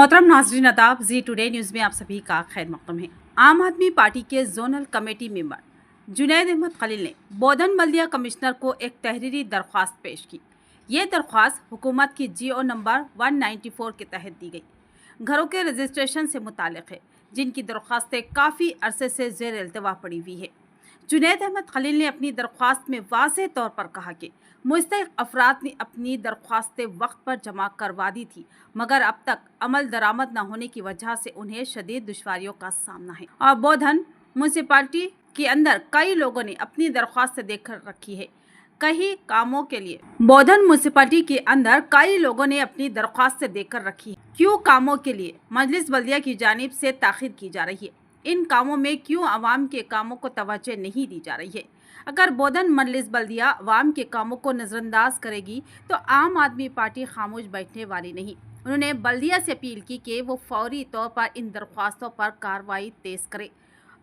मोहतरम नाज़रीन अदाब जी today news में आप सभी का खैर मक़दम है। आम आदमी पार्टी के zonal committee member Junaid Ahmed Khalil ने बोधन बल्दिया कमिश्नर को एक तहरीरी दरख्वास्त पेश की। ये दरख्वास्त हुकूमत की GO नंबर 194 के तहत दी गई। घरों के रजिस्ट्रेशन से मुताल्लिक़ है, जिनकी दरख्वास्तें काफ़ी अरसे से ज़ेर इल्तवा पड़ी हुई है। जुनैद अहमद खलील ने अपनी दरख्वास्त में वाज़ेह तौर पर कहा कि मुस्तहिक़ अफराद ने अपनी दरख्वास्तें वक्त पर जमा करवा दी थी, मगर अब तक अमल दरामद न होने की वजह से उन्हें शदीद दुश्वारियों का सामना है। और बोधन म्यूनसिपालिटी के अंदर कई लोगों ने अपनी दरख्वास्त देकर रखी है। कई कामों के लिए बोधन म्यूनसिपालिटी के अंदर कई लोगों ने अपनी दरख्वास्त देकर रखी है। क्यों कामों के लिए मजलिस बल्दिया की जानिब से ताख़ीर की जा रही है? इन कामों में क्यों अवाम के कामों को तवज्जो नहीं दी जा रही है? अगर बोधन मजलिस बल्दिया अवाम के कामों को नज़रअंदाज करेगी तो आम आदमी पार्टी खामोश बैठने वाली नहीं। उन्होंने बल्दिया से अपील की कि वो फौरी तौर पर इन दरख्वास्तों पर कार्रवाई तेज़ करे।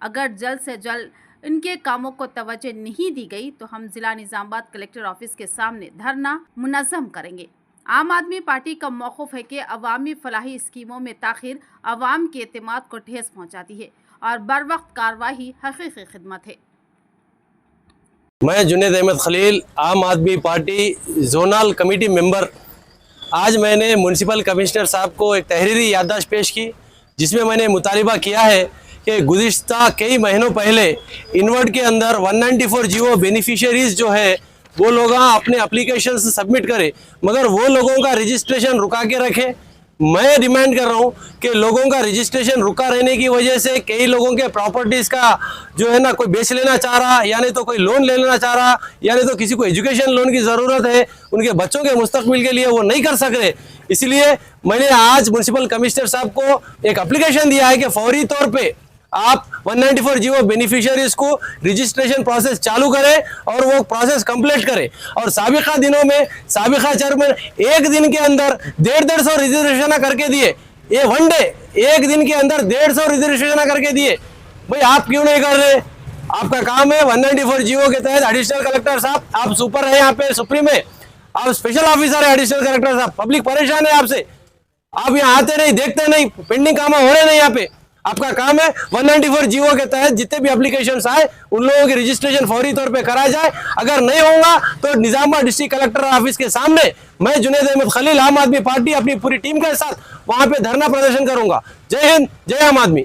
अगर जल्द से जल्द इनके कामों को तवज्जो नहीं दी गई तो हम ज़िला निज़ामाबाद कलेक्टर ऑफिस के सामने धरना मुनज़्ज़म करेंगे। आम आदमी पार्टी का मौक़िफ़ है कि अवामी फलाही स्कीमों में ताख़ीर अवाम के एतमाद को ठेस पहुँचाती है और बर वक्त कार्रवाई हकीकी खिदमत है। मैं जुनैद अहमद खलील, आम Aadmi party zonal committee member. आज मैंने म्यूनसिपल कमिश्नर साहब को एक तहरीरी याददाश्त पेश की, जिसमें मैंने मुतालिबा किया है कि गुज़िश्ता कई महीनों पहले इनवर्ड के अंदर 194 GO बेनिफिशियरीज़ जो है वो लोग अपने एप्लीकेशन सबमिट करें, मगर वो लोगों का रजिस्ट्रेशन रुका के रखे। मैं डिमांड कर रहा हूँ कि लोगों का रजिस्ट्रेशन रुका रहने की वजह से कई लोगों के प्रॉपर्टीज़ का जो है ना, कोई बेच लेना चाह रहा, यानी तो कोई लोन ले लेना चाह रहा, यानी तो किसी को एजुकेशन लोन की ज़रूरत है, उनके बच्चों के मुस्तकबिल के लिए वो नहीं कर सक रहे। इसलिए मैंने आज म्यूनसिपल कमिश्नर साहब को एक एप्लीकेशन दिया है कि फौरी तौर पे आप 194 GO बेनिफिशियरीज को रजिस्ट्रेशन प्रोसेस चालू करें और वो प्रोसेस कंप्लीट करें। और साबिका दिनों में साबिका चेयरमैन एक दिन के अंदर 150 रिजर्वेशन करके दिए। ये वन डे एक दिन के अंदर 150 रिजर्वेशन करके दिए। भाई आप क्यों नहीं कर रहे? आपका काम है 194 GO के तहत। एडिशनल कलेक्टर साहब, आप सुपर है यहाँ पे, सुप्रीम है, आप स्पेशल ऑफिसर है एडिशनल कलेक्टर साहब। पब्लिक परेशान है आपसे, आप यहाँ आते नहीं, देखते नहीं, पेंडिंग काम हो रहे नहीं यहाँ पे। आपका काम है 194 GO के तहत जितने भी एप्लीकेशंस आए उन लोगों की रजिस्ट्रेशन फौरी तौर पे कराया जाए। अगर नहीं होगा तो निजामाबाद डिस्ट्रिक्ट कलेक्टर ऑफिस के सामने मैं जुनैद अहमद खलील, आम आदमी पार्टी, अपनी पूरी टीम के साथ वहां पे धरना प्रदर्शन करूंगा। जय हिंद, जय आम आदमी।